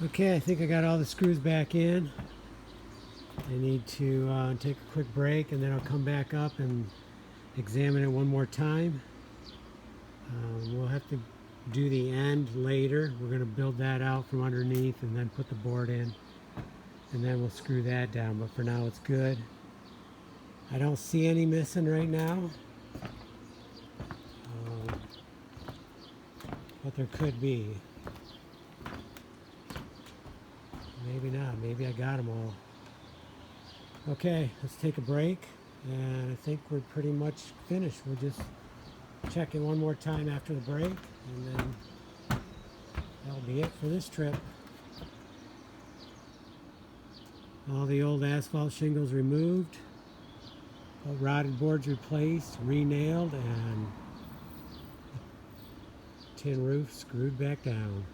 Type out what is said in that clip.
Okay, I think I got all the screws back in. I need to take a quick break and then I'll come back up and examine it one more time. We'll have to do the end later. We're going to build that out from underneath and then put the board in, and then we'll screw that down, but for now it's good. I don't see any missing right now, but there could be. Maybe not. Maybe I got them all. Okay, let's take a break, and I think we're pretty much finished. We'll just check in one more time after the break, and then that'll be it for this trip. All the old asphalt shingles removed, all rotted boards replaced, re-nailed, and tin roof screwed back down.